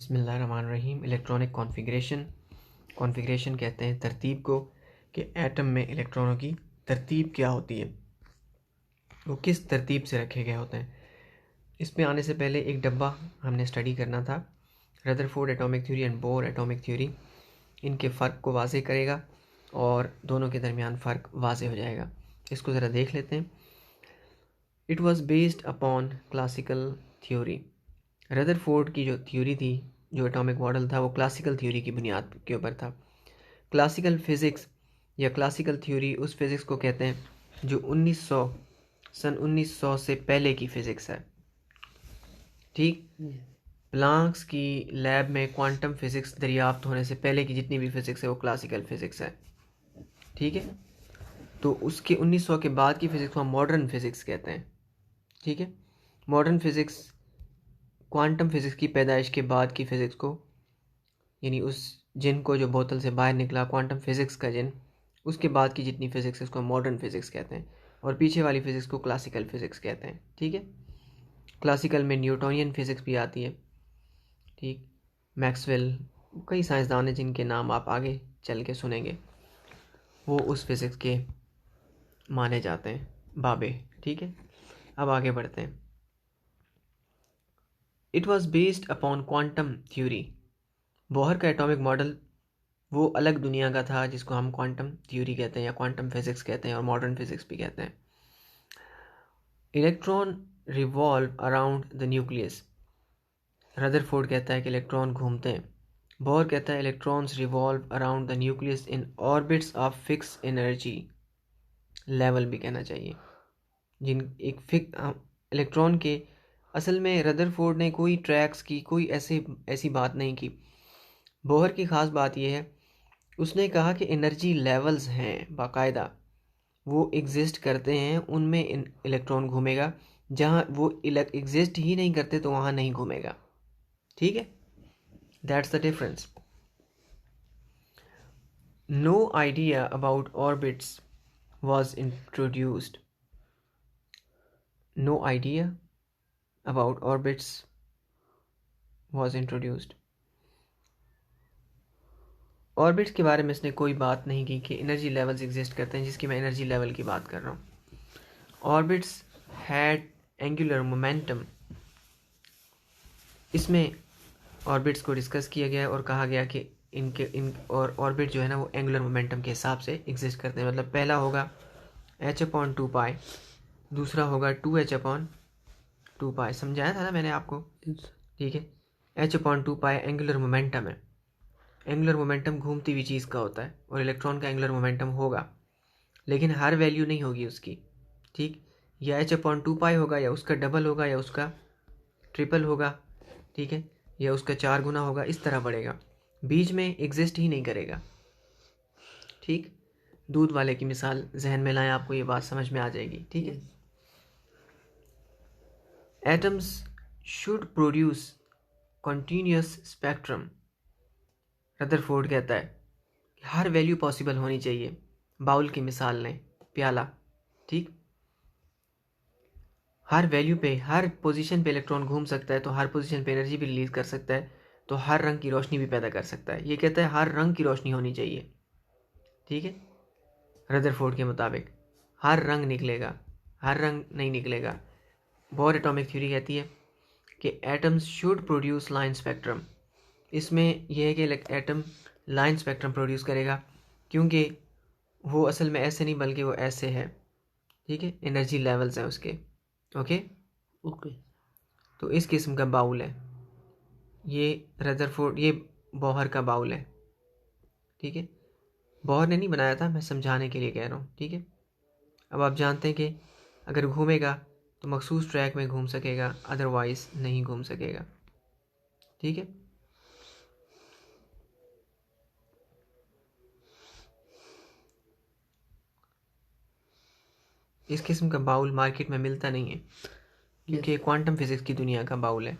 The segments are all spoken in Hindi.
बिस्मिल्लाहिर्रहमानिर्रहीम। इलेक्ट्रॉनिक कॉन्फ़िगरेशन कहते हैं तरतीब को, कि एटम में इलेक्ट्रॉनों की तरतीब क्या होती है, वो किस तरतीब से रखे गए होते हैं। इसमें आने से पहले एक डब्बा हमने स्टडी करना था। Rutherford atomic theory and bore atomic theory, इनके फ़र्क को वाज़े करेगा और दोनों के दरमियान फ़र्क वाज़े हो जाएगा। इसको ज़रा देख लेते हैं। It was based upon classical theory. Rutherford की जो थ्योरी थी, जो एटॉमिक मॉडल था, वो क्लासिकल थ्योरी की बुनियाद के ऊपर था। क्लासिकल फ़िज़िक्स या क्लासिकल थ्योरी उस फिज़िक्स को कहते हैं जो सन 1900 से पहले की फ़िज़िक्स है। ठीक, प्लांक्स की लैब में क्वांटम फ़िज़िक्स दरियाफ्त होने से पहले की जितनी भी फ़िज़िक्स है वो क्लासिकल फ़िज़िक्स है। ठीक है, तो उसके 1900 के बाद की फ़िज़िक्स को हम मॉडर्न फ़िज़िक्स कहते हैं। ठीक है, मॉडर्न फ़िज़िक्स क्वांटम फ़िज़िक्स की पैदाइश के बाद की फ़िज़िक्स को, यानी उस जिन को जो बोतल से बाहर निकला, क्वांटम फ़िज़िक्स का जिन, उसके बाद की जितनी फ़िज़िक्स है उसको मॉडर्न फ़िज़िक्स कहते हैं, और पीछे वाली फ़िज़िक्स को क्लासिकल फ़िज़िक्स कहते हैं। ठीक है, क्लासिकल में न्यूटोनियन फ़िज़िक्स भी आती है। ठीक, मैक्सवेल, कई साइंसदान हैं जिनके नाम आप आगे चल के सुनेंगे, वो उस फिज़िक्स के माने जाते हैं बाबे। ठीक है, अब आगे बढ़ते हैं। It was based upon quantum theory. Bohr का एटॉमिक मॉडल वो अलग दुनिया का था जिसको हम क्वांटम थ्योरी कहते हैं या क्वांटम फिज़िक्स कहते हैं और मॉडर्न फिज़िक्स भी कहते हैं। Electron revolve around the nucleus. Rutherford कहता है कि इलेक्ट्रॉन घूमते हैं। बोर कहता है electrons revolve around the nucleus in orbits of fix energy level भी कहना चाहिए। जिन एक इलेक्ट्रॉन के, असल में रदरफोर्ड ने कोई ट्रैक्स की, कोई ऐसी बात नहीं की। बोहर की ख़ास बात यह है, उसने कहा कि एनर्जी लेवल्स हैं बाकायदा, वो एग्जिस्ट करते हैं, उनमें इलेक्ट्रॉन घूमेगा। जहाँ वो एग्जिस्ट ही नहीं करते तो वहाँ नहीं घूमेगा। ठीक है, that's the difference. No idea about orbits was introduced. No idea about orbits was introduced. Orbits के बारे में इसने कोई बात नहीं की कि एनर्जी लेवल्स एग्जिस्ट करते हैं, जिसकी मैं एनर्जी लेवल की बात कर रहा हूँ। Orbits had angular momentum. इसमें ऑर्बिट्स को डिस्कस किया गया और कहा गया कि इन और ऑर्बिट जो है ना वो एंगुलर मोमेंटम के हिसाब से एग्जिस्ट करते हैं। मतलब पहला होगा h/2π, दूसरा होगा 2h/2π। समझाया था ना मैंने आपको। ठीक है, h/2π एंगुलर मोमेंटम है। एंगुलर मोमेंटम घूमती हुई चीज़ का होता है और इलेक्ट्रॉन का एंगुलर मोमेंटम होगा, लेकिन हर वैल्यू नहीं होगी उसकी। ठीक, या h/2π होगा, या उसका डबल होगा, या उसका ट्रिपल होगा। ठीक है, या उसका 4 गुना होगा, इस तरह बढ़ेगा, बीच में एग्जिस्ट ही नहीं करेगा। ठीक, दूध वाले की मिसाल जहन में लाएं, आपको ये बात समझ में आ जाएगी। ठीक है, atoms should produce continuous spectrum. Rutherford कहता है हर वैल्यू पॉसिबल होनी चाहिए। बाउल की मिसाल लें, प्याला। ठीक, हर वैल्यू पे, हर पोजीशन पे इलेक्ट्रॉन घूम सकता है, तो हर पोजीशन पे एनर्जी भी रिलीज कर सकता है, तो हर रंग की रोशनी भी पैदा कर सकता है। ये कहता है हर रंग की रोशनी होनी चाहिए। ठीक है, रदरफोर्ड के मुताबिक हर रंग निकलेगा, हर रंग नहीं निकलेगा। बोर एटॉमिक थ्योरी कहती है कि atoms should produce line spectrum. इसमें यह है कि एटम लाइन स्पेक्ट्रम प्रोड्यूस करेगा, क्योंकि वो असल में ऐसे नहीं बल्कि वो ऐसे है। ठीक है, एनर्जी लेवल्स हैं उसके। ओके, तो इस किस्म का बाउल है ये रदरफोर्ड, ये बोहर का बाउल है। ठीक है, बोहर ने नहीं बनाया था, मैं समझाने के लिए कह रहा हूँ। ठीक है, अब आप जानते हैं कि अगर घूमेगा तो मखसूस ट्रैक में घूम सकेगा, अदरवाइज नहीं घूम सकेगा। ठीक है, इस किस्म का बाउल मार्केट में मिलता नहीं है, क्योंकि क्वांटम फिजिक्स की दुनिया का बाउल है।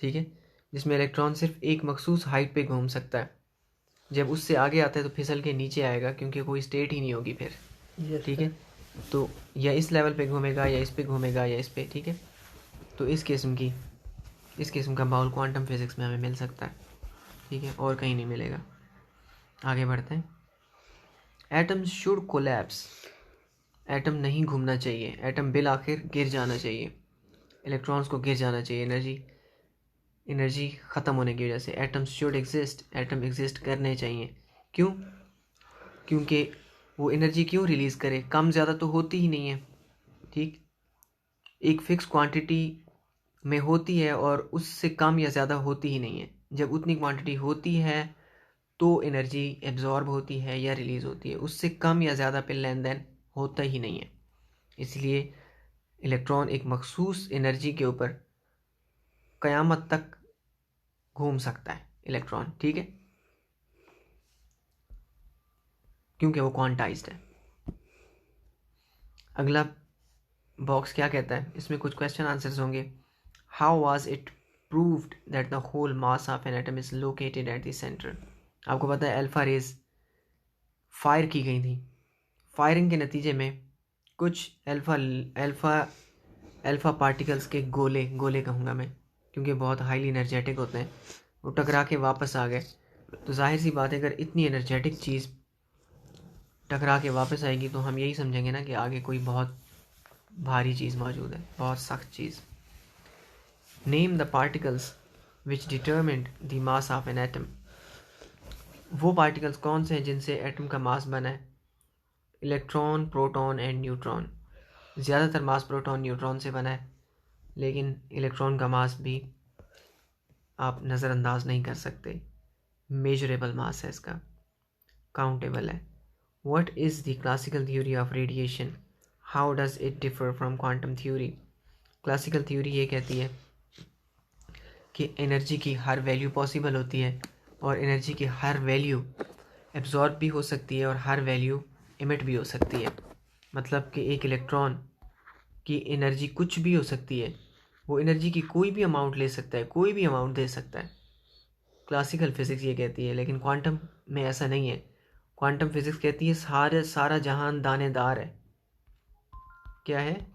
ठीक है, जिसमें इलेक्ट्रॉन सिर्फ एक मखसूस हाइट पे घूम सकता है। जब उससे आगे आता है तो फिसल के नीचे आएगा, क्योंकि कोई स्टेट ही नहीं होगी फिर। ठीक है, तो या इस लेवल पे घूमेगा, या इस पे घूमेगा, या इस पे। ठीक है, तो इस किस्म की इस किस्म का बाउल क्वांटम फिज़िक्स में हमें मिल सकता है, ठीक है, और कहीं नहीं मिलेगा। आगे बढ़ते हैं। एटम्स शुड कोलैप्स, एटम नहीं घूमना चाहिए, एटम बिल आखिर गिर जाना चाहिए, इलेक्ट्रॉन्स को गिर जाना चाहिए, एनर्जी ख़त्म होने की वजह से। Atoms should exist, atom exist करने चाहिए। क्यों? क्योंकि वो एनर्जी क्यों रिलीज़ करे, कम ज़्यादा तो होती ही नहीं है, ठीक, एक फ़िक्स क्वांटिटी में होती है और उससे कम या ज़्यादा होती ही नहीं है। जब उतनी क्वांटिटी होती है तो एनर्जी एब्जॉर्ब होती है या रिलीज़ होती है, उससे कम या ज़्यादा पे लेन देन होता ही नहीं है। इसलिए इलेक्ट्रॉन एक मखसूस एनर्जी के ऊपर क़यामत तक घूम सकता है इलेक्ट्रॉन, ठीक है, क्योंकि वो क्वांटाइज्ड है। अगला बॉक्स क्या कहता है, इसमें कुछ क्वेश्चन आंसर्स होंगे। How was it proved that the whole mass of an atom is located at the centre. आपको पता है अल्फा रेज फायर की गई थी, फायरिंग के नतीजे में कुछ अल्फ़ा पार्टिकल्स के गोले कहूँगा मैं, क्योंकि बहुत हाईली एनर्जेटिक होते हैं, वो टकरा के वापस आ गए। तो जाहिर सी बात है अगर इतनी एनर्जेटिक चीज़ टकरा के वापस आएगी तो हम यही समझेंगे ना कि आगे कोई बहुत भारी चीज़ मौजूद है, बहुत सख्त चीज़। Name the particles which determined the mass of an atom. वो पार्टिकल्स कौन से हैं जिनसे एटम का मास बना है? Electron, proton and neutron. ज़्यादातर मास प्रोटॉन न्यूट्रॉन से बना है, लेकिन इलेक्ट्रॉन का मास भी आप नज़रअंदाज नहीं कर सकते, मेजरेबल मास है इसका, काउंटेबल है। What is the classical theory of radiation, how does it differ from quantum theory. Classical theory ये कहती है कि एनर्जी की हर वैल्यू पॉसिबल होती है और एनर्जी की हर वैल्यू एब्जॉर्ब भी हो सकती है और हर वैल्यू इमिट भी हो सकती है। मतलब कि एक इलेक्ट्रॉन की एनर्जी कुछ भी हो सकती है, वो एनर्जी की कोई भी अमाउंट ले सकता है, कोई भी अमाउंट दे सकता है, क्लासिकल फिज़िक्स ये कहती है। लेकिन क्वांटम में ऐसा नहीं है। क्वांटम फिज़िक्स कहती है सारा जहान दानेदार है। क्या है?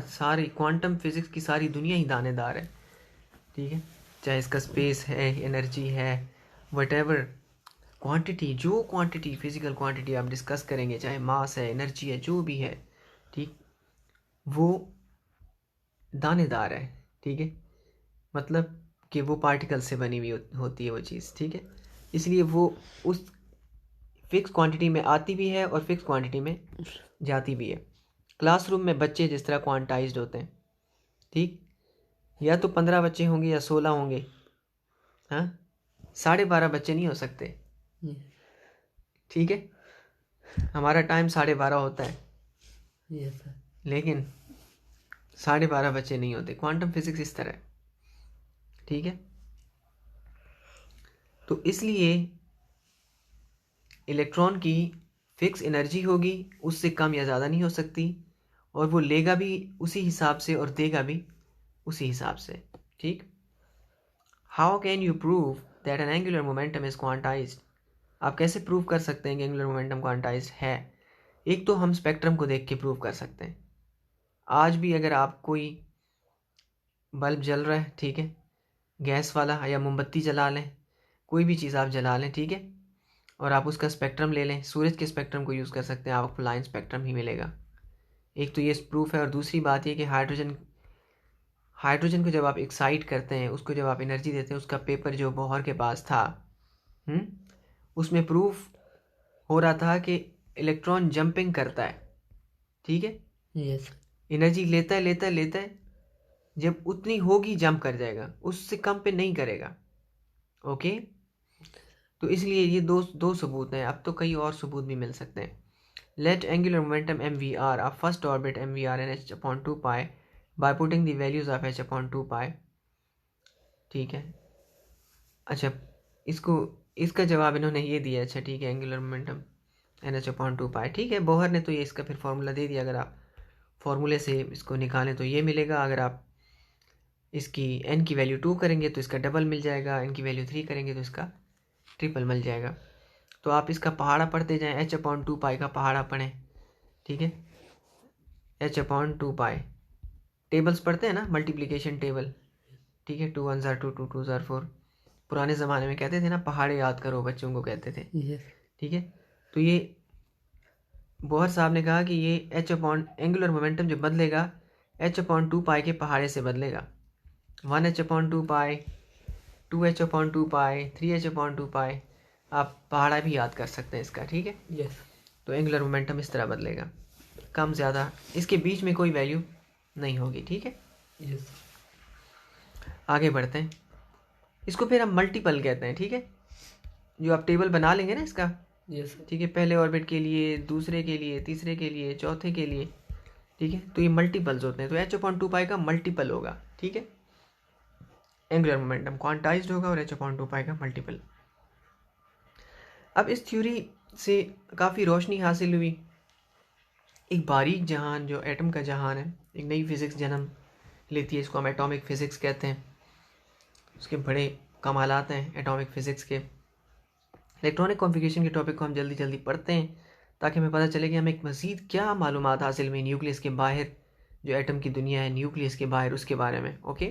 सारी क्वांटम फिज़िक्स की सारी दुनिया ही दानेदार है, ठीक है, चाहे इसका स्पेस है, एनर्जी है, वटेवर क्वांटिटी, जो क्वांटिटी फिज़िकल क्वांटिटी आप डिस्कस करेंगे, चाहे मास है, एनर्जी है, जो भी है, ठीक, वो दानेदार है, ठीक है, मतलब कि वो पार्टिकल से बनी हुई होती है वो चीज़, ठीक है। इसलिए वो उस फिक्स क्वांटिटी में आती भी है और फिक्स क्वांटिटी में जाती भी है। क्लासरूम में बच्चे जिस तरह क्वांटाइज्ड होते हैं, ठीक, या तो 15 बच्चे होंगे या 16 होंगे, हाँ, 12:30 बच्चे नहीं हो सकते, ठीक है। हमारा टाइम 12:30 होता है, लेकिन 12:30 बच्चे नहीं होते। क्वांटम फिजिक्स इस तरह है, ठीक है। तो इसलिए इलेक्ट्रॉन की फिक्स एनर्जी होगी, उससे कम या ज़्यादा नहीं हो सकती, और वो लेगा भी उसी हिसाब से और देगा भी उसी हिसाब से, ठीक। How can you prove that N angular momentum is quantized. आप कैसे प्रूव कर सकते हैं कि एंगुलर मोमेंटम क्वांटाइज्ड है? एक तो हम स्पेक्ट्रम को देख के प्रूव कर सकते हैं। आज भी अगर आप कोई बल्ब जल रहा है, ठीक है, गैस वाला, या मोमबत्ती जला लें, कोई भी चीज़ आप जला लें, ठीक है, और आप उसका स्पेक्ट्रम ले लें, सूरज के स्पेक्ट्रम को यूज़ कर सकते हैं, आपको लाइन स्पेक्ट्रम ही मिलेगा। एक तो ये प्रूफ है। और दूसरी बात ये कि हाइड्रोजन को जब आप एक्साइट करते हैं, उसको जब आप एनर्जी देते हैं, उसका पेपर जो बोहर के पास था, उसमें प्रूफ हो रहा था कि इलेक्ट्रॉन जंपिंग करता है, ठीक है, यस, एनर्जी लेता है, जब उतनी होगी जंप कर जाएगा, उससे कम पे नहीं करेगा, ओके। तो इसलिए ये दो सबूत हैं, अब तो कई और सबूत भी मिल सकते हैं। Let angular momentum mvr of first orbit mvr and h/2 pi by putting the values of h/2 pi, ठीक है। अच्छा, इसका जवाब इन्होंने ये दिया, अच्छा ठीक है, एंगुलर मोमेंटम nh/2 pi, ठीक है, बोहर ने तो ये इसका फिर फार्मूला दे दिया। अगर आप फार्मूले से इसको निकालें तो ये मिलेगा, अगर आप इसकी n की वैल्यू 2 करेंगे तो इसका डबल मिल जाएगा, n की वैल्यू 3 करेंगे तो इसका ट्रिपल मिल जाएगा। तो आप इसका पहाड़ा पढ़ते जाएं, h/2 pi का पहाड़ा पढ़ें, ठीक है, h/2 pi टेबल्स पढ़ते हैं ना, मल्टीप्लिकेशन टेबल, ठीक है, 2 1 2 2 2 4। पुराने ज़माने में कहते थे ना, पहाड़े याद करो, बच्चों को कहते थे, ठीक है। तो ये बोहर साहब ने कहा कि ये एच अपॉन एंगुलर मोमेंटम जो बदलेगा h/2 के पहाड़े से बदलेगा। 1h/2, 2h/2, 3h/2, आप पहाड़ा भी याद कर सकते हैं इसका, ठीक है। यस। तो एंगुलर मोमेंटम इस तरह बदलेगा, कम ज़्यादा, इसके बीच में कोई वैल्यू नहीं होगी, ठीक है। यस। आगे बढ़ते हैं, इसको फिर हम मल्टीपल कहते हैं, ठीक है। जो आप टेबल बना लेंगे ना इसका, यस। ठीक है, पहले ऑर्बिट के लिए, दूसरे के लिए, तीसरे के लिए, चौथे के लिए, ठीक है। तो ये मल्टीपल्स होते हैं, तो h/2 का मल्टीपल होगा, ठीक है। एंगुलर मोमेंटम क्वांटाइज्ड होगा और h/2 का मल्टीपल। अब इस थ्योरी से काफ़ी रोशनी हासिल हुई, एक बारीक जहान जो एटम का जहान है, एक नई फिज़िक्स जन्म लेती है, इसको हम एटॉमिक फ़िज़िक्स कहते हैं। उसके बड़े कमालात हैं एटॉमिक फ़िज़िक्स के। इलेक्ट्रॉनिक कॉन्फ़िगरेशन के टॉपिक को हम जल्दी जल्दी पढ़ते हैं ताकि हमें पता चले कि हमें एक मज़ीद क्या मालूमात हासिल हुई न्यूक्लियस के बाहर, जो एटम की दुनिया है न्यूक्लियस के बाहर, उसके बारे में। Okay,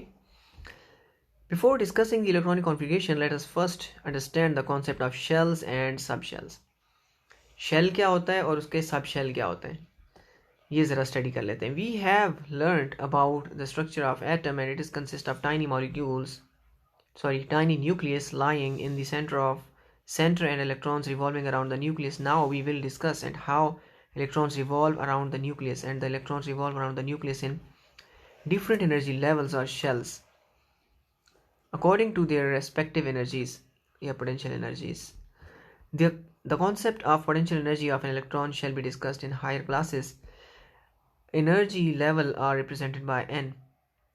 before discussing the electronic configuration let us first understand the concept of shells and sub shells. Shell क्या होता है और उसके सब शेल क्या होते हैं, ये ज़रा स्टडी कर लेते हैं। We have learned about the structure of atom and it is consist of tiny molecules, tiny nucleus lying in the center and electrons revolving around the nucleus. Now we will discuss and how electrons revolve around the nucleus, and the electrons revolve around the nucleus in different energy levels or shells according to their respective energies, potential energies. The concept of potential energy of an electron shall be discussed in higher classes. Energy level are represented by n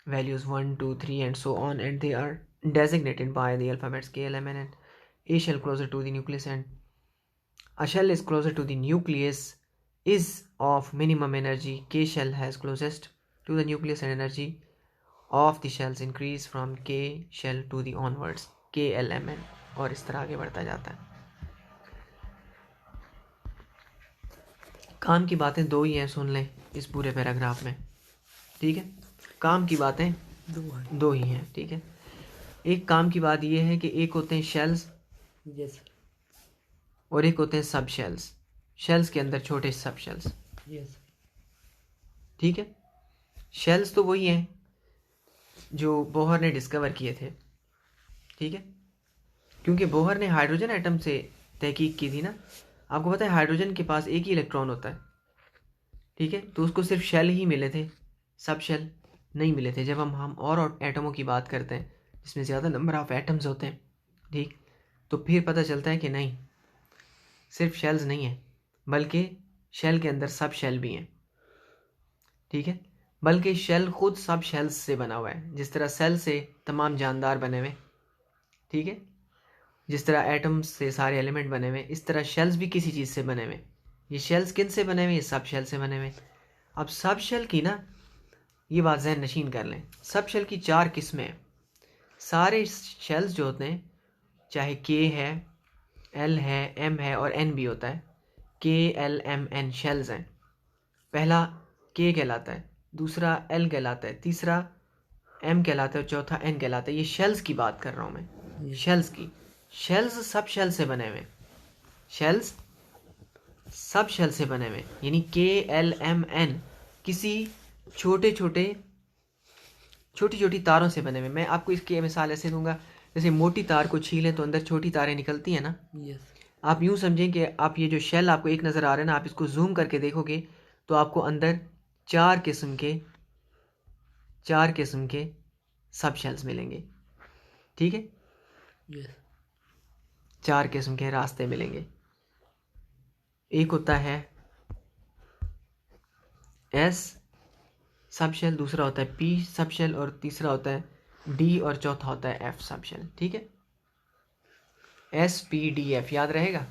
values 1 2 3 and so on, and they are designated by the alphabets K, L, M, N, and A shell closer to the nucleus, and a shell is closer to the nucleus is of minimum energy. K shell has closest to the nucleus, and energy of the shells increase from K shell to the onwards, K, L, M, N, और इस तरह आगे बढ़ता जाता है। काम की बातें दो ही हैं, सुन लें इस पूरे पैराग्राफ में, ठीक है। काम की बातें दो ही हैं, ठीक है। एक काम की बात यह है कि एक होते हैं शेल्स, यस, और एक होते हैं सब शेल्स। शेल्स के अंदर छोटे सब शेल्स, यस, ठीक है। शेल्स तो वही हैं जो बोहर ने डिस्कवर किए थे, ठीक है, क्योंकि बोहर ने हाइड्रोजन एटम से तहकीक की थी ना। आपको पता है हाइड्रोजन के पास एक ही इलेक्ट्रॉन होता है, ठीक है, तो उसको सिर्फ शेल ही मिले थे, सब शेल नहीं मिले थे। जब हम और एटमों की बात करते हैं जिसमें ज़्यादा नंबर ऑफ एटम्स होते हैं, ठीक, तो फिर पता चलता है कि नहीं, सिर्फ शेल्स नहीं है, बल्कि शेल के अंदर सब शेल भी हैं, ठीक है। बल्कि शेल खुद सब शेल्स से बना हुआ है। जिस तरह सेल से तमाम जानदार बने हुए, ठीक है, जिस तरह एटम्स से सारे एलिमेंट बने हुए, इस तरह शेल्स भी किसी चीज़ से बने हुए। ये शेल्स किन से बने हुए, ये सब शेल से बने हुए। अब सब शेल की ना, ये बात जहन नशीन कर लें, सब शेल की 4 किस्में हैं। सारे शेल्स जो होते हैं, चाहे के है, एल है, एम है और एन भी होता है, के एल एम एन शेल्स हैं। पहला के कहलाता है, दूसरा एल कहलाता है, तीसरा एम कहलाता है और चौथा एन कहलाता है। ये शेल्स की बात कर रहा हूँ मैं, शेल्स की। शेल्स सब शेल से बने हुए, शेल्स सब शेल से बने हुए, यानी के एल एम एन किसी छोटी छोटी तारों से बने हुए। मैं आपको इसकी मिसाल ऐसे दूंगा, जैसे मोटी तार को छीलें तो अंदर छोटी तारें निकलती हैं ना। यस। आप यूँ समझें कि आप ये जो शेल आपको एक नज़र आ रहा है ना, आप इसको जूम करके देखोगे तो आपको अंदर 4 किस्म के सब शेल्स मिलेंगे, ठीक है। यस। 4 किस्म के रास्ते मिलेंगे। एक होता है एस सब शेल, दूसरा होता है पी सब शेल, और तीसरा होता है डी, और चौथा होता है एफ सब शेल, ठीक है। एस पी डी एफ याद रहेगा,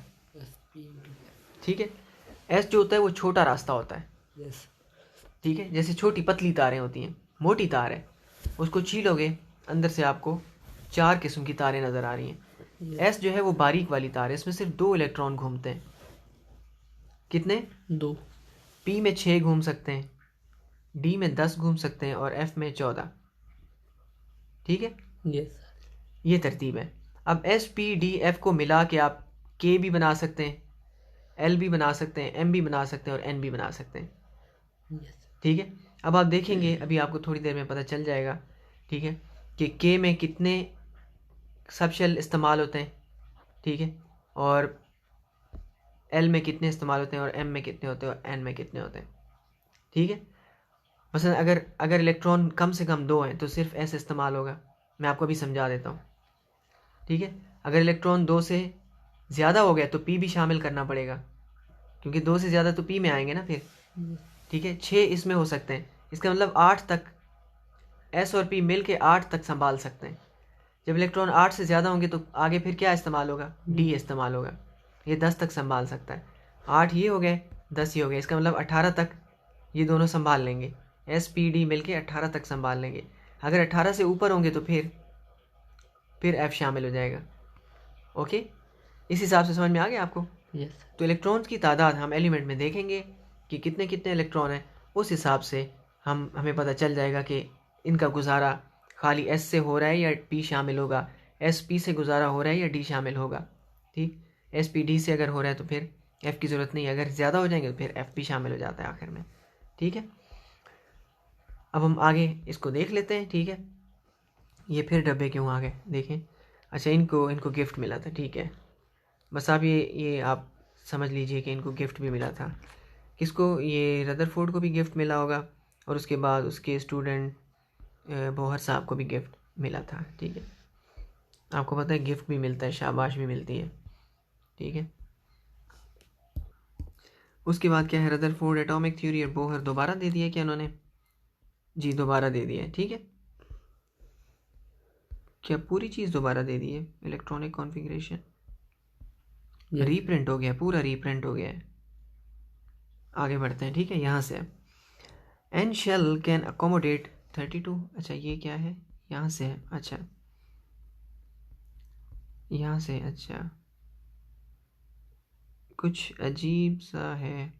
ठीक है। एस जो होता है वो छोटा रास्ता होता है, यस, ठीक है, जैसे छोटी पतली तारें होती हैं। मोटी तार है, उसको छीलोगे अंदर से आपको 4 किस्म की तारें नज़र आ रही हैं। एस जो है वो बारीक वाली तार है, इसमें सिर्फ 2 इलेक्ट्रॉन घूमते हैं। कितने? 2। पी में 6 घूम सकते हैं, डी में 10 घूम सकते हैं और एफ में 14। ठीक है, यस ये तरतीब है। अब एस पी डी एफ को मिला के आप के भी बना सकते हैं, एल भी बना सकते हैं, एम भी बना सकते हैं और एन भी बना सकते हैं। यस ठीक है, अब आप देखेंगे, अभी आपको थोड़ी देर में पता चल जाएगा, ठीक है, कि के में कितने सब शेल इस्तेमाल होते हैं, ठीक है, और एल में कितने इस्तेमाल होते हैं और एम में कितने होते हैं और एन में कितने होते हैं। ठीक है, मसलन अगर इलेक्ट्रॉन कम से कम 2 हैं तो सिर्फ एस इस्तेमाल होगा। मैं आपको अभी समझा देता हूँ। ठीक है, अगर इलेक्ट्रॉन 2 से ज़्यादा हो गया तो पी भी शामिल करना पड़ेगा, क्योंकि 2 से ज़्यादा तो पी में आएंगे ना फिर। ठीक है, 6 इसमें हो सकते हैं, इसका मतलब 8 तक एस और पी मिल के 8 तक संभाल सकते हैं। जब इलेक्ट्रॉन 8 से ज़्यादा होंगे तो आगे फिर क्या इस्तेमाल होगा, डी इस्तेमाल होगा। ये 10 तक संभाल सकता है। 8 ये हो गए, 10 ये हो गए, इसका मतलब 18 तक ये दोनों संभाल लेंगे। एस पी डी मिल के 18 तक संभाल लेंगे। अगर 18 से ऊपर होंगे तो फिर एफ शामिल हो जाएगा। ओके, इस हिसाब से समझ में आ गया आपको? यस तो इलेक्ट्रॉन्स की तादाद हम एलिमेंट में देखेंगे कि कितने कितने इलेक्ट्रॉन हैं, उस हिसाब से हमें पता चल जाएगा कि इनका गुजारा खाली एस से हो रहा है या पी शामिल होगा, एस पी से गुजारा हो रहा है या डी शामिल होगा। ठीक, एस पी डी से अगर हो रहा है तो फिर एफ की ज़रूरत नहीं, अगर ज़्यादा हो जाएंगे तो फिर एफ पी शामिल हो जाता है आखिर में। ठीक है, अब हम आगे इसको देख लेते हैं। ठीक है, ये फिर डब्बे क्यों आ गए देखें। अच्छा, इनको गिफ्ट मिला था। ठीक है, बस आप ये आप समझ लीजिए कि इनको गिफ्ट भी मिला था। किसको? ये रदरफोर्ड को भी गिफ्ट मिला होगा और उसके बाद उसके स्टूडेंट बोहर साहब को भी गिफ्ट मिला था। ठीक है, आपको पता है गिफ्ट भी मिलता है, शाबाश भी मिलती है। ठीक है, उसके बाद क्या है, रदरफोर्ड एटॉमिक थ्योरी और बोहर दोबारा दे दिया क्या उन्होंने? जी, दोबारा दे दिया है। ठीक है, क्या पूरी चीज़ दोबारा दे दी है? इलेक्ट्रॉनिक कॉन्फ़िगरेशन रीप्रिंट हो गया, पूरा रीप्रिंट हो गया है। आगे बढ़ते हैं। ठीक है, यहाँ से एन शेल कैन अकोमोडेट 32। अच्छा, ये क्या है? यहाँ से है। अच्छा, यहाँ से, अच्छा, कुछ अजीब सा है।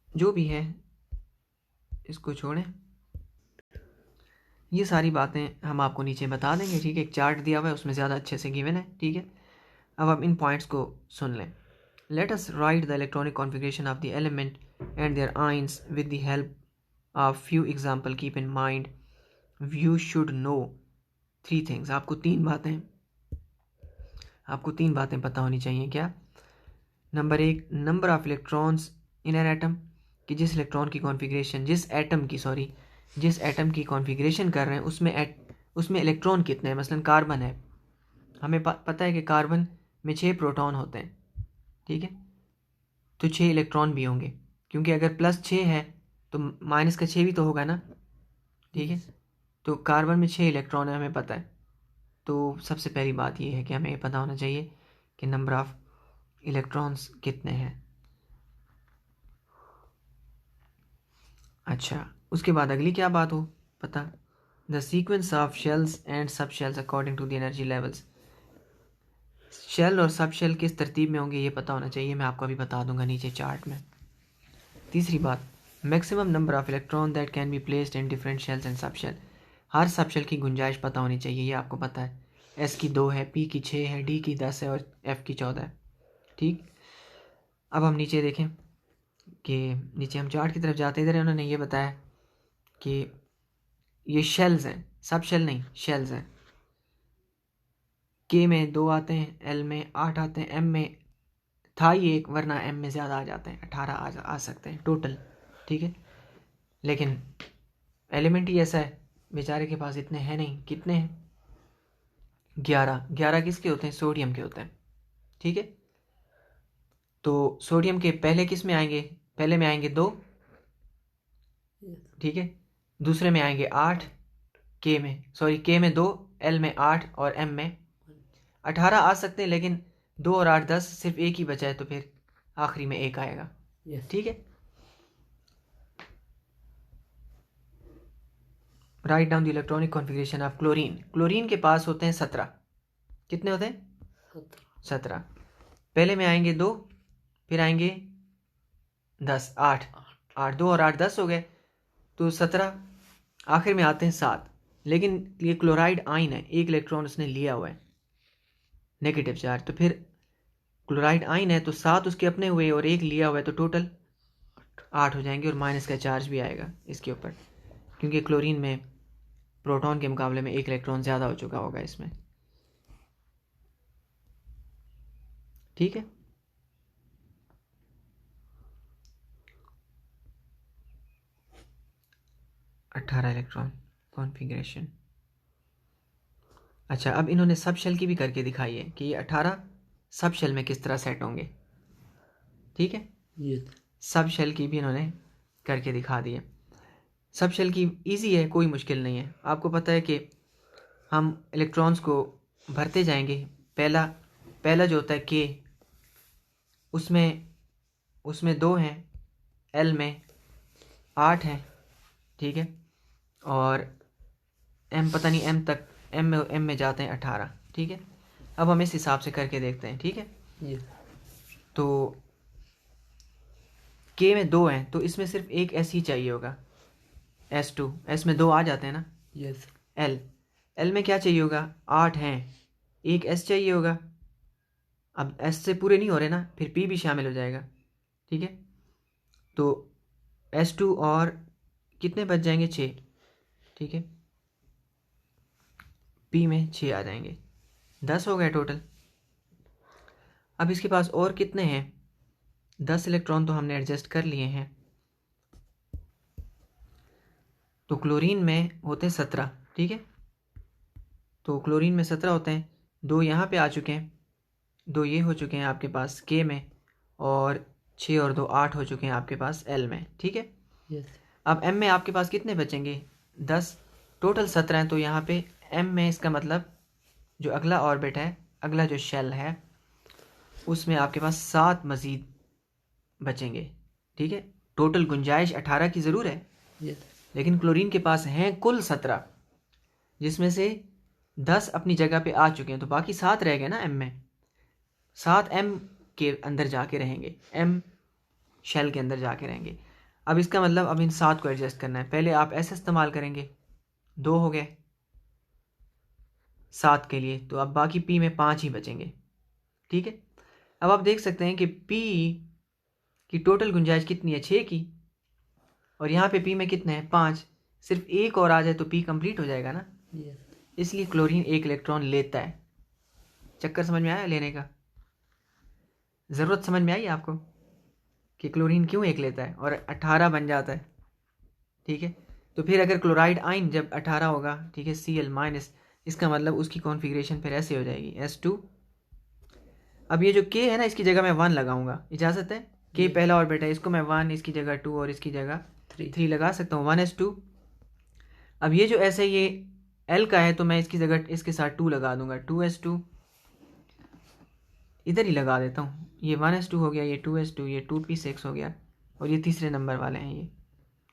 जो भी है इसको छोड़ें, ये सारी बातें हम आपको नीचे बता देंगे। ठीक है, एक चार्ट दिया हुआ है, उसमें ज़्यादा अच्छे से गिवन है। ठीक है, अब आप इन पॉइंट्स को सुन लें। Let us write the electronic configuration of the element and their ions with the help of few example. Keep in mind you should know 3 things. आपको तीन बातें पता होनी चाहिए। क्या? Number 1, number of electrons in an atom, कि जिस एटम की कॉन्फ़िगरेशन कर रहे हैं उसमें इलेक्ट्रॉन कितने हैं। मसलन कार्बन है, हमें पता है कि कार्बन में 6 प्रोटॉन होते हैं। ठीक है, तो 6 इलेक्ट्रॉन भी होंगे, क्योंकि अगर +6 है तो -6 भी तो होगा ना। ठीक है, तो कार्बन में 6 इलेक्ट्रॉन है, हमें पता है। तो सबसे पहली बात ये है कि हमें पता होना चाहिए कि नंबर ऑफ इलेक्ट्रॉन्स कितने हैं। अच्छा, उसके बाद अगली क्या बात हो पता, the sequence of shells and sub shells according to the energy levels. Shell और सब शेल किस तरतीब में होंगे ये पता होना चाहिए, मैं आपको अभी बता दूंगा नीचे चार्ट में। तीसरी बात, maximum number of electron that can be placed in different shells and sub shell. हर सब शेल की गुंजाइश पता होनी चाहिए, ये आपको पता है। एस की 2 है, पी की 6 है, डी की 10 है और एफ की 14 है। ठीक, अब हम नीचे देखें कि नीचे हम चार्ट की तरफ जाते इधर उन्होंने ये बताया कि ये शेल्स हैं, सब शेल नहीं, शेल्स हैं। के में 2 आते हैं, एल में 8 आते हैं, एम में था ही 1, वरना एम में ज़्यादा आ जाते हैं, 18 आ सकते हैं टोटल। ठीक है, लेकिन एलिमेंट ही ऐसा है, बेचारे के पास इतने हैं नहीं। कितने हैं? 11 किसके होते हैं? सोडियम के होते हैं। ठीक है, तो सोडियम के पहले किस में आएंगे? पहले में आएंगे 2। ठीक है, दूसरे में आएंगे 8, के में 2, एल में 8 और एम में 18 आ सकते हैं, लेकिन 2 और 8 10, सिर्फ एक ही बचा है, तो फिर आखिरी में 1 आएगा। ठीक है, write down the electronic configuration of chlorine. Chlorine के पास होते हैं 17। कितने होते हैं? 17। पहले में आएंगे 2, फिर आएंगे 10, 8, 8 2 और 8 10 हो गए, तो 17, आखिर में आते हैं 7। लेकिन ये क्लोराइड आयन है, एक इलेक्ट्रॉन उसने लिया हुआ है नेगेटिव चार्ज, तो फिर क्लोराइड आयन है तो 7 उसके अपने हुए और एक लिया हुआ है, तो टोटल 8 हो जाएंगे और माइनस का चार्ज भी आएगा इसके ऊपर, क्योंकि क्लोरीन में प्रोटॉन के मुकाबले में एक इलेक्ट्रॉन ज़्यादा हो चुका होगा इसमें। ठीक है, अट्ठारह इलेक्ट्रॉन कॉन्फ़िगरेशन। अच्छा, अब इन्होंने सब शेल की भी करके दिखाई है कि ये 18 सब शेल में किस तरह सेट होंगे। ठीक है, ये सब शेल की भी इन्होंने करके दिखा दी है। सब शेल की इजी है, कोई मुश्किल नहीं है। आपको पता है कि हम इलेक्ट्रॉन्स को भरते जाएंगे। पहला जो होता है के, उसमें 2 हैं, एल में 8 हैं। ठीक है, और एम पता नहीं एम तक, एम में जाते हैं 18। ठीक है, अब हम इस हिसाब से करके देखते हैं। ठीक है, ये तो के में 2 हैं तो इसमें सिर्फ एक एस ही चाहिए होगा, S2। एस में 2 आ जाते हैं ना। यस एल में क्या चाहिए होगा, 8 हैं, एक एस चाहिए होगा। अब एस से पूरे नहीं हो रहे ना, फिर पी भी शामिल हो जाएगा। ठीक है, तो S2 और कितने बच जाएंगे, 6। ठीक है, पी में 6 आ जाएंगे, 10 हो गए टोटल। अब इसके पास और कितने हैं, 10 इलेक्ट्रॉन तो हमने एडजस्ट कर लिए हैं। तो क्लोरीन में होते हैं 17। ठीक है, तो क्लोरीन में 17 होते हैं, 2 यहाँ पे आ चुके हैं, 2 ये हो चुके हैं आपके पास के में, और 6 और 2 8 हो चुके हैं आपके पास एल में। ठीक है, यस अब एम में आपके पास कितने बचेंगे, 10, टोटल 17 हैं। तो यहाँ पे एम में इसका मतलब जो अगला ऑर्बिट है, अगला जो शेल है, उसमें आपके पास 7 मज़ीद बचेंगे। ठीक है, टोटल गुंजाइश 18 की ज़रूर है, यस लेकिन क्लोरीन के पास हैं कुल 17, जिसमें से 10 अपनी जगह पे आ चुके हैं, तो बाकी 7 रह गए ना एम में। 7 एम के अंदर जाके रहेंगे, एम शेल के अंदर जाके रहेंगे। अब इसका मतलब अब इन 7 को एडजस्ट करना है। पहले आप ऐसे इस्तेमाल करेंगे, 2 हो गए 7 के लिए, तो अब बाकी पी में 5 ही बचेंगे। ठीक है, अब आप देख सकते हैं कि पी की टोटल गुंजाइश कितनी है, 6 की, और यहाँ पे पी में कितने हैं, 5। सिर्फ एक और आ जाए तो पी कंप्लीट हो जाएगा ना, यस इसलिए क्लोरीन एक इलेक्ट्रॉन लेता है। चक्कर समझ में आया लेने का, ज़रूरत समझ में आई आपको कि क्लोरीन क्यों एक लेता है और 18 बन जाता है। ठीक है, तो फिर अगर क्लोराइड आइन जब 18 होगा, ठीक है, Cl माइनस, इसका मतलब उसकी कॉन्फ़िगरेशन फिर ऐसे हो जाएगी, S2। अब ये जो K है ना, इसकी जगह मैं 1 लगाऊंगा, इजाज़त है। K Yes. पहला ऑर्बिट है, इसको मैं 1, इसकी जगह 2 और इसकी जगह 3 लगा सकता हूँ, 1s2। अब ये जो ऐसे ये L का है, तो मैं इसकी जगह इसके साथ 2 लगा दूंगा, 2s2 इधर ही लगा देता हूँ। ये 1s2 हो गया, ये 2s2, ये 2p6 हो गया, और ये तीसरे नंबर वाले हैं ये।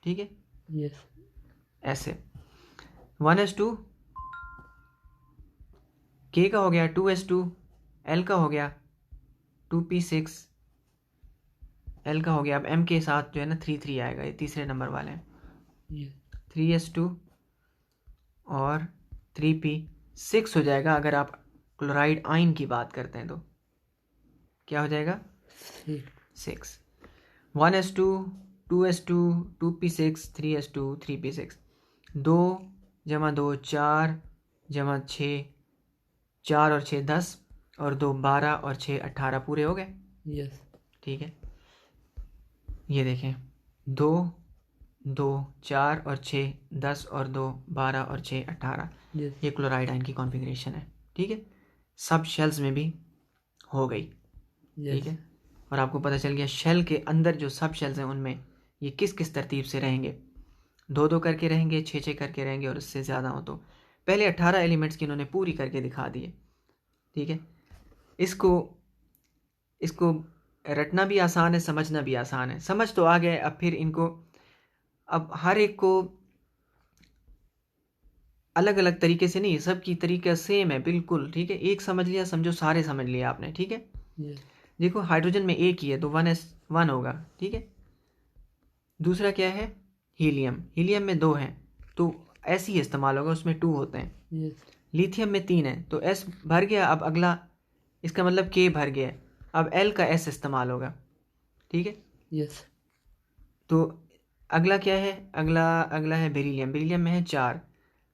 ठीक है, यस ऐसे 1s2 K का हो गया, 2s2 L का हो गया, 2p6 L का हो गया। अब M के साथ जो है ना 3 आएगा, ये तीसरे नंबर वाले हैं, ये 3s2 और 3p6 हो जाएगा। अगर आप क्लोराइड आयन की बात करते हैं तो क्या हो जाएगा, 6। 1s2 2s2 2p6 3s2 3p6, 2 जमा 2 4 जमा 6, 4 और 6 10, और 2 12 और 6 18 पूरे हो गए। यस ठीक है, ये देखें, 2 2 4 और 6 10 और 2 12 और 6 18, यस ये क्लोराइड आयन की कॉन्फ़िगरेशन है। ठीक है, सब शेल्स में भी हो गई। ठीक है, और आपको पता चल गया शेल के अंदर जो सब शेल्स हैं उनमें ये किस किस तरतीब से रहेंगे, 2 करके रहेंगे, 6 करके रहेंगे, और इससे ज़्यादा हो तो। पहले 18 एलिमेंट्स की इन्होंने पूरी करके दिखा दिए। ठीक है, इसको रटना भी आसान है, समझना भी आसान है। समझ तो आ गए, अब फिर इनको अब हर एक को अलग अलग तरीके से नहीं, सबकी तरीका सेम है बिल्कुल। ठीक है, एक समझ लिया समझो सारे समझ लिया आपने। ठीक है, यस देखो हाइड्रोजन में एक ही है तो 1s1 होगा, ठीक है। दूसरा क्या है, हीलियम, हीलियम में 2 हैं तो s ही इस्तेमाल होगा, उसमें 2 होते हैं। यस लिथियम में 3 है तो s भर गया, अब अगला इसका मतलब k भर गया है, अब l का s इस्तेमाल होगा, ठीक है। यस तो अगला क्या है, अगला अगला है बेरिलियम, बेरिलियम में है 4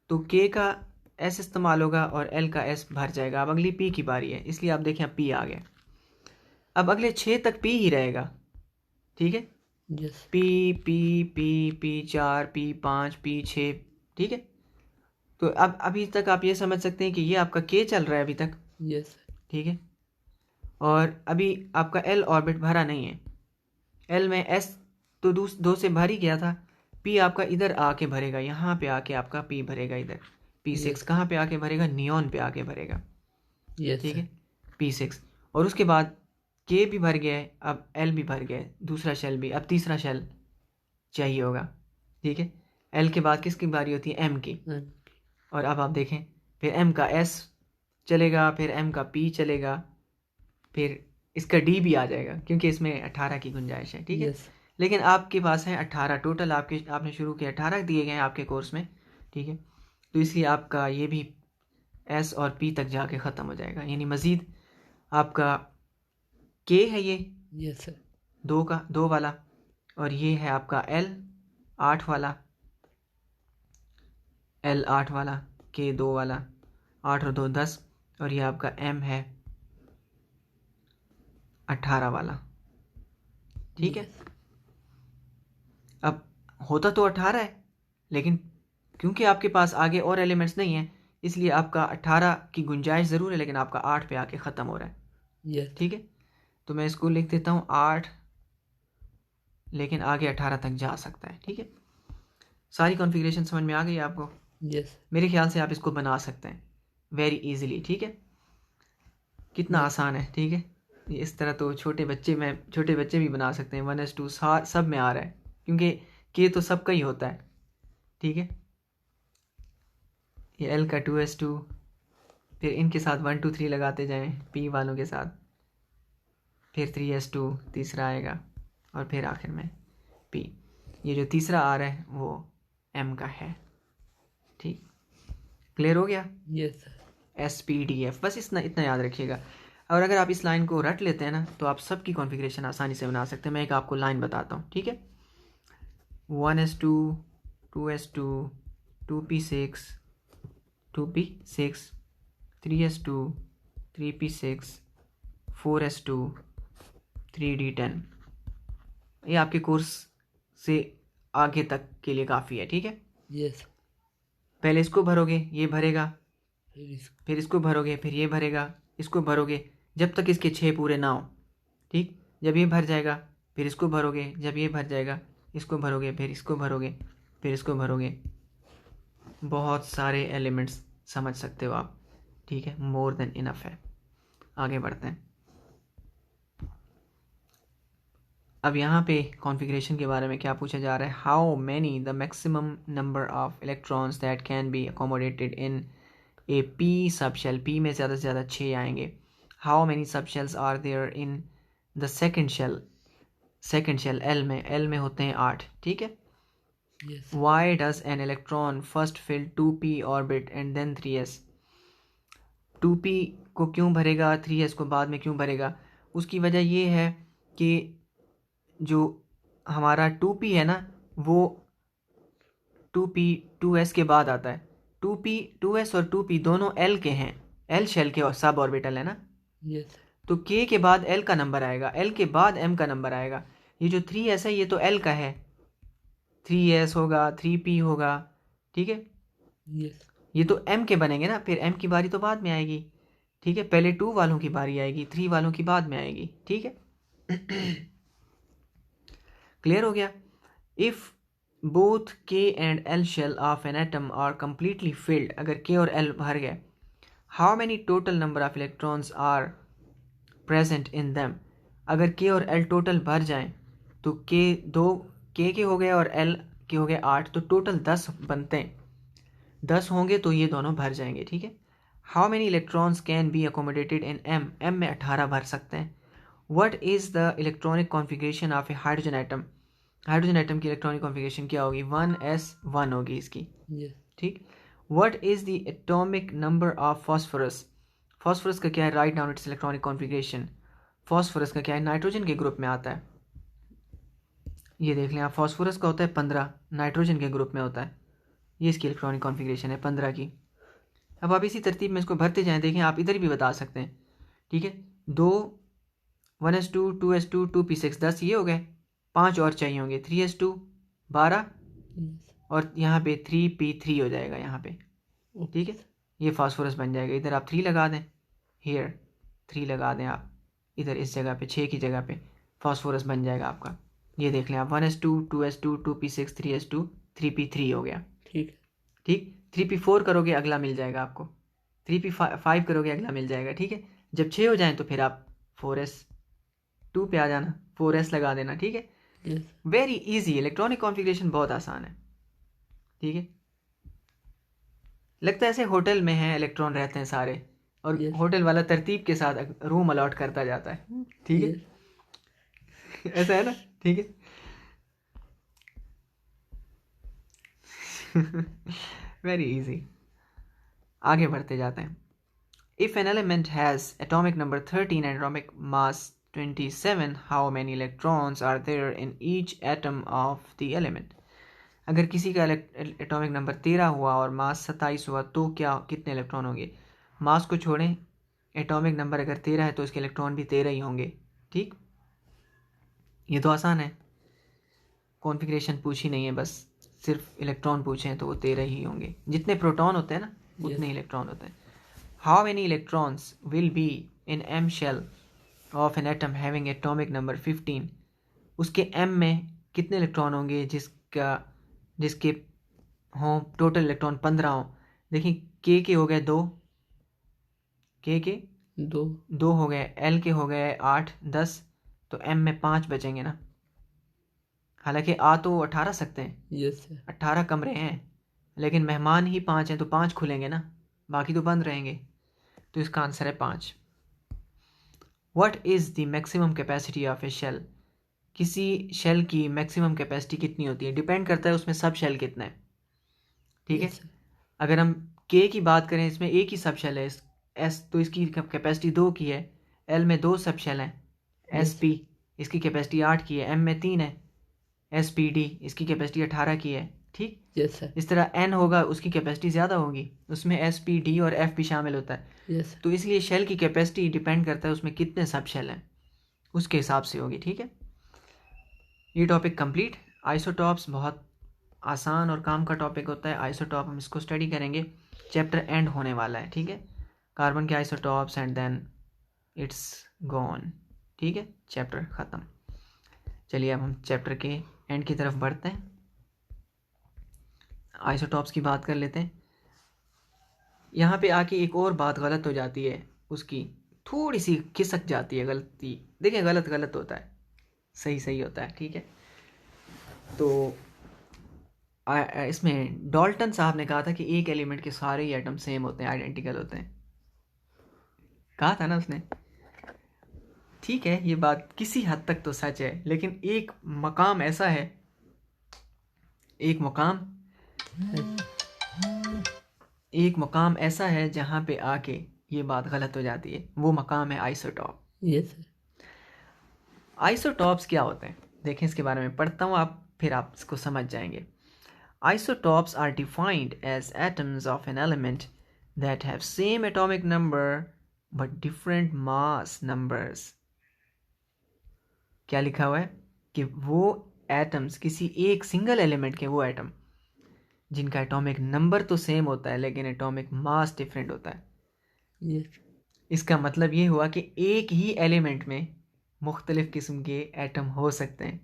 तो k का s इस्तेमाल होगा और l का s भर जाएगा। अब अगली p की बारी है, इसलिए आप देखें अब p आ गया। अब अगले 6 तक p ही रहेगा, ठीक है। Yes p p p p4 p5 p6, ठीक है। तो अब अभी तक आप ये समझ सकते हैं कि ये आपका k चल रहा है अभी तक, यस ठीक है। और अभी आपका l ऑर्बिट भरा नहीं है, l में s तो दो से भर ही गया था, p आपका इधर आके भरेगा, यहाँ पे आके आपका p भरेगा इधर, p6 यस कहाँ पे आके भरेगा, नियॉन पे आके भरेगा, यस ठीक है, p6। और उसके बाद k भी भर गया है, अब l भी भर गया है, दूसरा शेल भी, अब तीसरा शेल चाहिए होगा, ठीक है। l के बाद किसकी बारी होती है, m की। और अब आप देखें फिर m का s चलेगा, फिर m का p चलेगा, फिर इसका d भी आ जाएगा क्योंकि इसमें 18 की गुंजाइश है, ठीक है। यस लेकिन आपके पास है 18 टोटल, आपने शुरू किया 18 दिए गए हैं आपके कोर्स में, ठीक है। तो इसलिए आपका ये भी s और p तक जाके ख़त्म हो जाएगा, यानी मज़ीद आपका k है ये यस सर 2 वाला, और ये है आपका l 8 वाला, l 8 वाला, k 2 वाला, 8 और 2 10, और ये आपका m है 18 वाला, ठीक है। अब होता तो 18 है, लेकिन क्योंकि आपके पास आगे और एलिमेंट्स नहीं है, इसलिए आपका 18 की गुंजाइश ज़रूर है, लेकिन आपका 8 पे आके ख़त्म हो रहा है, यस ठीक है। तो मैं इसको लिख देता हूँ 8, लेकिन आगे 18 तक जा सकता है, ठीक है। सारी कॉन्फ़िगरेशन समझ में आ गई आपको? यस मेरे ख्याल से आप इसको बना सकते हैं वेरी इजीली, ठीक है। कितना Yes. आसान है, ठीक है। इस तरह तो छोटे बच्चे भी बना सकते हैं, 1s2 सब में आ रहा है, क्योंकि के तो सबका ही होता है, ठीक है। ये l का 2s2, फिर इनके साथ 1 2 3 लगाते जाएं p वालों के साथ, फिर 3s2 तीसरा आएगा, और फिर आखिर में p। ये जो तीसरा आ रहा है वो m का है, ठीक। क्लियर हो गया, यस सर SPDF, बस इतना याद रखिएगा। और अगर आप इस लाइन को रट लेते हैं ना तो आप सबकी कॉन्फ़िगरेशन आसानी से बना सकते हैं। मैं एक आपको लाइन बताता हूँ, ठीक है। 1s2 2s2 2p6 2p6 3s2 3p6 4s2 3d10। ये आपके कोर्स से आगे तक के लिए काफ़ी है, ठीक है। यस पहले इसको भरोगे, ये भरेगा, फिर फिर इसको भरोगे, फिर ये भरेगा, इसको भरोगे, जब तक इसके 6 पूरे ना हो, ठीक। जब ये भर जाएगा फिर इसको भरोगे, जब ये भर जाएगा इसको भरोगे, फिर इसको भरोगे, फिर इसको भरोगे। बहुत सारे एलिमेंट्स समझ सकते हो आप, ठीक है, मोर देन इनफ है। आगे बढ़ते हैं। अब यहाँ पे कॉन्फ़िगरेशन के बारे में क्या पूछा जा रहा है, how many the maximum number of electrons that can be accommodated in a P sub shell, P में ज़्यादा से ज़्यादा 6 आएंगे। How many sub shells are there in the second shell L में होते हैं 8, ठीक है। Yes why does an electron first fill 2p orbit and then 3s, 2p को क्यों भरेगा, 3s को बाद में क्यों भरेगा? उसकी वजह ये है कि जो हमारा 2p है ना, वो 2p 2s के बाद आता है। 2p 2s और 2p दोनों l के हैं, l शेल के और सब ऑर्बिटल है ना, यस तो k के बाद l का नंबर आएगा, l के बाद m का नंबर आएगा। ये जो 3s है ये तो l का है, 3s होगा 3p होगा, ठीक है। यस ये तो m के बनेंगे ना, फिर m की बारी तो बाद में आएगी, ठीक है। पहले 2 वालों की बारी आएगी, 3 वालों की बाद में आएगी, ठीक है। क्लियर हो गया। If both k and l shell of an atom are completely filled, अगर k और l भर गए, how many total number of electrons are present in them, अगर k और l टोटल भर जाएं तो k के हो गए और l के हो गए 8, तो टोटल 10 बनते हैं, 10 होंगे तो ये दोनों भर जाएंगे, ठीक है। How many electrons can be accommodated in m, m में 18 भर सकते हैं। What is the electronic configuration of A hydrogen atom? Hydrogen atom की इलेक्ट्रॉनिक कॉन्फ़िगरेशन क्या होगी? 1s1 होगी इसकी, Yes. ठीक। What is the atomic number of phosphorus? Phosphorus का क्या है? Write down it's electronic configuration. Phosphorus का क्या है? नाइट्रोजन के ग्रुप में आता है। ये देख लें आप, फॉस्फोरस का होता है 15, नाइट्रोजन के ग्रुप में होता है। ये इसकी इलेक्ट्रॉनिक कॉन्फ़िगरेशन है 15 की। अब आप इसी तरतीब में इसको भरते जाएं, देखें आप इधर भी बता सकते हैं, ठीक है। 2 1s2 2s2 2p6 10 ये हो गए, 5 और चाहिए होंगे, 3s2 12 Yes. और यहाँ पे 3p3 हो जाएगा यहाँ पे, ठीक है। ये फास्फोरस बन जाएगा। इधर आप 3 लगा दें, हेयर 3 लगा दें आप इधर इस जगह पे, 6 की जगह पे फास्फोरस बन जाएगा आपका। ये देख लें आप, 1s2 2s2 2p6 3s2 3p3 हो गया, ठीक है। ठीक। 3p4 करोगे अगला मिल जाएगा आपको, 3p5 करोगे अगला मिल जाएगा, ठीक है। जब 6 हो जाएं तो फिर आप 4s2 पे आ जाना, 4s लगा देना, ठीक है। Yes. Very easy, electronic configuration बहुत आसान है, ठीक है। लगता है ऐसे होटल में है, इलेक्ट्रॉन रहते हैं सारे, और Yes. होटल वाला तरतीब के साथ रूम अलॉट करता जाता है, ठीक है। Yes. ऐसा है ना, ठीक है। वेरी इजी, आगे बढ़ते जाते हैं। If an element has atomic number 13 and atomic mass 27, how many electrons are there in each atom of the element? अगर किसी का एटॉमिक नंबर 13 हुआ और मास 27 हुआ तो क्या कितने इलेक्ट्रॉन होंगे? मास को छोड़ें, एटॉमिक नंबर अगर 13 है तो उसके इलेक्ट्रॉन भी 13 ही होंगे, ठीक। ये तो आसान है, कॉन्फ़िगरेशन पूछी नहीं है, बस सिर्फ इलेक्ट्रॉन पूछे हैं तो वो 13 ही होंगे। जितने प्रोटॉन होते हैं ना उतने इलेक्ट्रॉन होते हैं। How many electrons will be in M shell of an atom having atomic number 15? उसके एम में कितने इलेक्ट्रॉन होंगे जिसके हों टोटल इलेक्ट्रॉन 15 हों? देखिए के हो गए 2, के 2 हो गए, एल के हो गए 8 10, तो एम में 5 बचेंगे ना। हालांकि आ तो 18 सकते हैं, Yes, sir. 18 कमरे हैं, लेकिन मेहमान ही 5 हैं तो 5 खुलेंगे ना, बाकी तो बंद रहेंगे। तो इसका आंसर है 5। What is the maximum capacity of a shell? किसी शेल की मैक्सिमम कैपेसिटी कितनी होती है? डिपेंड करता है उसमें सब शेल कितना है, ठीक है। Yes, sir. अगर हम के की बात करें, इसमें एक ही सब शेल है, एस तो इसकी कैपेसिटी 2 की है, एल में 2 सब शेल हैं, एस Yes. पी इसकी कैपेसिटी 8 की है, एम में 3 है, एस पी डी इसकी कैपेसिटी 18 की है, ठीक। Yes, sir. इस तरह एन होगा उसकी कैपेसिटी ज़्यादा होगी, उसमें एस पी डी और एफ भी शामिल होता है। Yes, sir. तो इसलिए शेल की कैपेसिटी डिपेंड करता है उसमें कितने सब शेल हैं, उसके हिसाब से होगी, ठीक है। ये टॉपिक कंप्लीट। आइसोटॉप्स बहुत आसान और काम का टॉपिक होता है। आइसोटॉप हम इसको स्टडी करेंगे, चैप्टर एंड होने वाला है, ठीक है। कार्बन के isotopes and then it's gone, ठीक है, चैप्टर ख़त्म। चलिए अब हम चैप्टर के एंड की तरफ बढ़ते हैं, आइसोटॉप्स की बात कर लेते हैं। यहाँ पे आके एक और बात गलत हो जाती है, उसकी थोड़ी सी खिसक जाती है गलती। देखिए गलत गलत होता है, सही सही होता है, ठीक है। तो इसमें डॉल्टन साहब ने कहा था कि एक एलिमेंट के सारे ही एटम सेम होते हैं, आइडेंटिकल होते हैं, कहा था ना उसने। ठीक है, ये बात किसी हद तक तो सच है, लेकिन एक मकाम ऐसा है, एक मकाम ऐसा है जहाँ पे आके ये बात गलत हो जाती है। वो मकाम है आइसोटॉप। Yes, sir. आइसोटॉप्स क्या होते हैं, देखें इसके बारे में पढ़ता हूँ, आप फिर आप इसको समझ जाएंगे। Isotopes are defined as atoms of an element that have same atomic number but different mass numbers. क्या लिखा हुआ है कि वो एटम्स, किसी एक सिंगल एलिमेंट के वो एटम जिनका एटॉमिक नंबर तो सेम होता है लेकिन एटॉमिक मास डिफरेंट होता है। Yes. इसका मतलब ये हुआ कि एक ही एलिमेंट में मुख्तलिफ किस्म के एटम हो सकते हैं,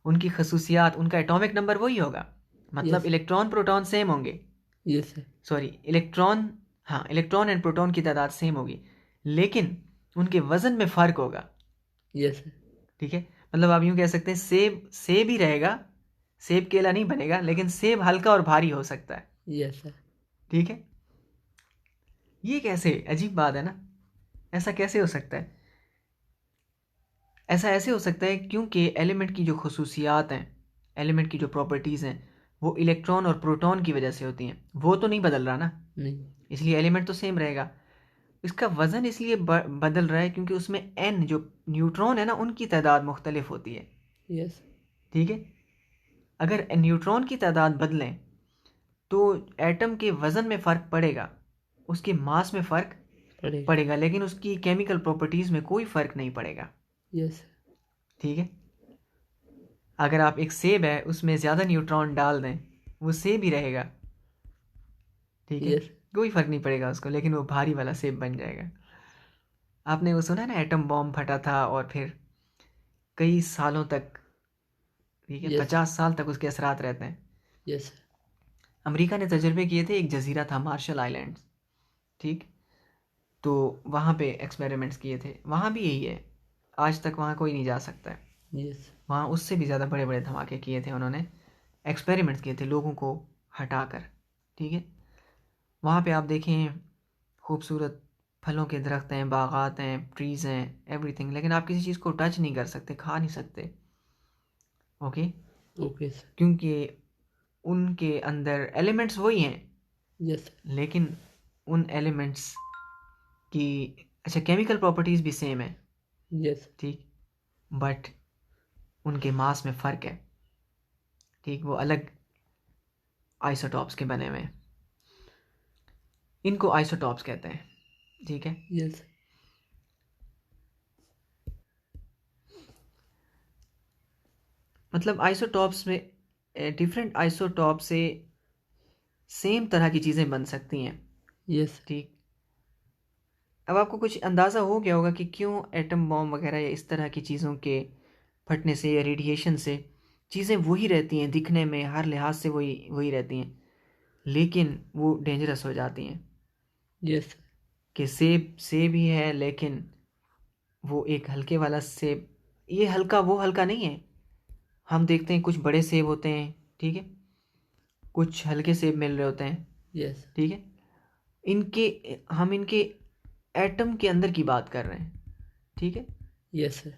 उनकी खसूसियात, उनका एटॉमिक नंबर वही होगा, मतलब Yes. इलेक्ट्रॉन प्रोटॉन सेम होंगे, Yes, sir. Sorry electron and proton की तादाद सेम होगी, लेकिन उनके वजन में फ़र्क होगा, Yes, sir. ठीक है। मतलब आप यूँ कह सकते हैं सेब ही रहेगा, सेब केला नहीं बनेगा, लेकिन सेब हल्का और भारी हो सकता है, Yes, sir. ठीक है। ये कैसे, अजीब बात है ना, ऐसा कैसे हो सकता है? ऐसा ऐसे हो सकता है क्योंकि एलिमेंट की जो खसूसियात हैं, एलिमेंट की जो प्रॉपर्टीज़ हैं, वो इलेक्ट्रॉन और प्रोटॉन की वजह से होती हैं। वो तो नहीं बदल रहा ना, नहीं। इसलिए एलिमेंट तो सेम रहेगा। इसका वज़न इसलिए बदल रहा है क्योंकि उसमें एन जो न्यूट्रॉन है ना, उनकी तादाद मुख्तलिफ होती है। यस। ठीक है, अगर न्यूट्रॉन की तादाद बदलें तो एटम के वज़न में फ़र्क पड़ेगा, उसके मास में फ़र्क पड़ेगा, लेकिन उसकी केमिकल प्रॉपर्टीज़ में कोई फ़र्क नहीं पड़ेगा। यस। ठीक है, अगर आप एक सेब है उसमें ज़्यादा न्यूट्रॉन डाल दें, वो सेब ही रहेगा। ठीक है, यस। कोई फ़र्क नहीं पड़ेगा उसको, लेकिन वो भारी वाला सेब बन जाएगा। आपने वो सुना ना, एटम बॉम्ब फटा था और फिर कई सालों तक, ठीक है, यस। 50 साल तक उसके असरात रहते हैं। यस। अमेरिका ने तजर्बे किए थे, एक जजीरा था मार्शल आइलैंड्स, ठीक, तो वहाँ पे एक्सपेरिमेंट्स किए थे। वहाँ भी यही है, आज तक वहाँ कोई नहीं जा सकता है। यस। वहाँ उससे भी ज़्यादा बड़े बड़े धमाके किए थे उन्होंने, एक्सपेरिमेंट्स किए थे लोगों को हटा कर। ठीक है, वहाँ पे आप देखें खूबसूरत फलों के दरख्त हैं, बागात हैं, ट्रीज़ हैं, एवरीथिंग, लेकिन आप किसी चीज़ को टच नहीं कर सकते, खा नहीं सकते। Okay, okay sir. क्योंकि उनके अंदर एलिमेंट्स वही हैं, यस। लेकिन उन एलिमेंट्स की अच्छा केमिकल प्रॉपर्टीज़ भी सेम है, यस। ठीक, बट उनके मास में फ़र्क है। ठीक, वो अलग आइसोटॉप्स के बने हुए हैं, इनको आइसोटॉप्स कहते हैं। ठीक है, यस। मतलब आइसोटॉप्स में डिफरेंट आइसोटॉप से सेम तरह की चीज़ें बन सकती हैं। यस। ठीक, अब आपको कुछ अंदाज़ा हो गया होगा कि क्यों एटम बॉम्ब वगैरह या इस तरह की चीज़ों के फटने से या रेडिएशन से चीज़ें वही रहती हैं, दिखने में हर लिहाज से वही वही रहती हैं, लेकिन वो डेंजरस हो जाती हैं। यस। कि सेब सेब ही है, लेकिन वो एक हल्के वाला सेब, ये हल्का वो हल्का नहीं है। हम देखते हैं कुछ बड़े सेब होते हैं, ठीक है, कुछ हल्के सेब मिल रहे होते हैं। यस। ठीक है, इनके हम इनके एटम के अंदर की बात कर रहे हैं। ठीक है, यस सर।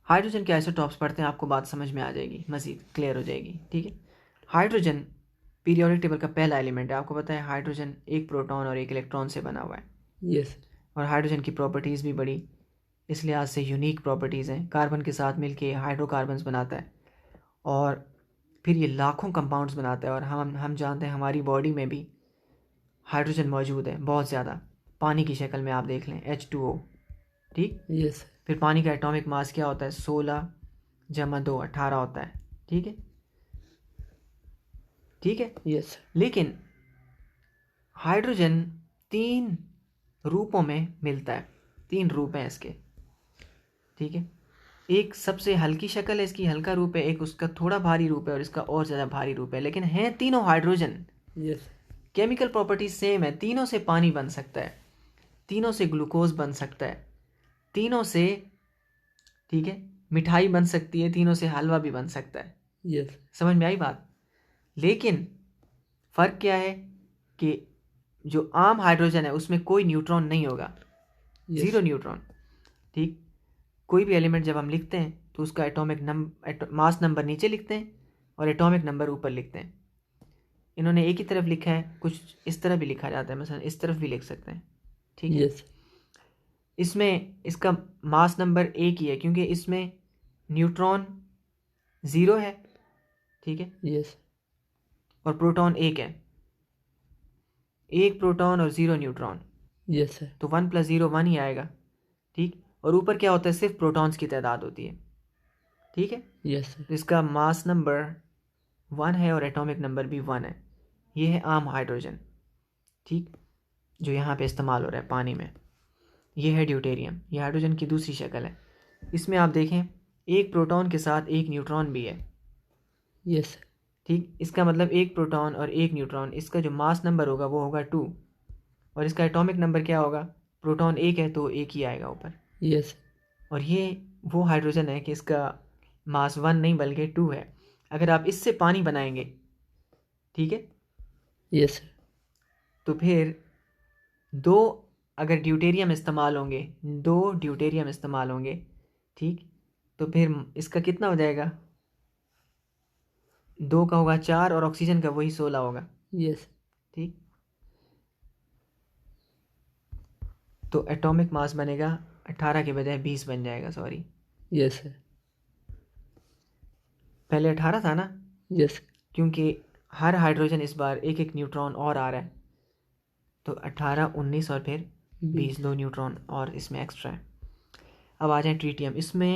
हाइड्रोजन के आइसोटॉप्स पढ़ते हैं, आपको बात समझ में आ जाएगी, मज़ीद क्लियर हो जाएगी। ठीक है, हाइड्रोजन पीरियोडिक टेबल का पहला एलिमेंट है। आपको पता है हाइड्रोजन एक प्रोटॉन और एक इलेक्ट्रॉन से बना हुआ है। यस। और हाइड्रोजन की प्रॉपर्टीज़ भी बड़ी इस लिहाज से यूनिक प्रॉपर्टीज़ हैं, कार्बन के साथ मिलके हाइड्रोकार्बन्स बनाता है और फिर ये लाखों कंपाउंड्स बनाता है। और हम जानते हैं हमारी बॉडी में भी हाइड्रोजन मौजूद है बहुत ज़्यादा, पानी की शक्ल में आप देख लें H2O। ठीक, यस। फिर पानी का एटॉमिक मास क्या होता है, 16 जमा 2 18 होता है। ठीक है, ठीक है, यस। लेकिन हाइड्रोजन 3 रूपों में मिलता है, 3 रूप हैं इसके। ठीक है, एक सबसे हल्की शक्ल है इसकी, हल्का रूप है, एक उसका थोड़ा भारी रूप है और इसका और ज़्यादा भारी रूप है, लेकिन हैं तीनों hydrogen. Yes. Chemical properties same है, तीनों से पानी बन सकता है, तीनों से ग्लूकोज बन सकता है, तीनों से, ठीक है, मिठाई बन सकती है, तीनों से हलवा भी बन सकता है। यस। समझ में आई बात? लेकिन फ़र्क क्या है कि जो आम हाइड्रोजन है उसमें कोई न्यूट्रॉन नहीं होगा, ज़ीरो न्यूट्रॉन। ठीक, कोई भी एलिमेंट जब हम लिखते हैं तो उसका एटॉमिक मास नंबर नीचे लिखते हैं और एटॉमिक नंबर ऊपर लिखते हैं। इन्होंने एक ही तरफ लिखा है, कुछ इस तरह भी लिखा जाता है, मसलन इस तरफ भी लिख सकते हैं। ठीक है, यस। इसमें इसका मास नंबर एक ही है क्योंकि इसमें न्यूट्रॉन 0 है। ठीक है, यस। और प्रोटॉन एक है, एक प्रोटॉन और 0 न्यूट्रॉन, यस सर। तो 1 + 0 1 ही आएगा। ठीक, और ऊपर क्या होता है, सिर्फ प्रोटॉन्स की तादाद होती है। ठीक है, यस सर। तो इसका मास नंबर 1 है और एटॉमिक नंबर भी 1 है। ये है आम हाइड्रोजन, ठीक, जो यहाँ पे इस्तेमाल हो रहा है पानी में। ये है ड्यूटेरियम, ये हाइड्रोजन की दूसरी शक्ल है। इसमें आप देखें एक प्रोटॉन के साथ एक न्यूट्रॉन भी है। Yes sir. ठीक, इसका मतलब एक प्रोटॉन और एक न्यूट्रॉन, इसका जो मास नंबर होगा वो होगा 2, और इसका एटॉमिक नंबर क्या होगा, प्रोटॉन एक है तो एक ही आएगा ऊपर। यस। और ये वो हाइड्रोजन है कि इसका मास 1 नहीं बल्कि 2 है। अगर आप इससे पानी बनाएंगे, ठीक है, यस सर। तो फिर 2 अगर ड्यूटेरियम इस्तेमाल होंगे, 2 ड्यूटेरियम इस्तेमाल होंगे, ठीक, तो फिर इसका कितना हो जाएगा? 2 का होगा 4 और ऑक्सीजन का वही 16 होगा, यस ठीक। तो एटॉमिक मास बनेगा 18 के बजाय 20 बन जाएगा, सॉरी। यस सर पहले 18 था ना, यस क्योंकि हर हाइड्रोजन इस बार एक एक न्यूट्रॉन और आ रहा है, तो 18, 19 और फिर 20, 2 न्यूट्रॉन और इसमें एक्स्ट्रा है। अब आ जाए ट्रीटियम। इसमें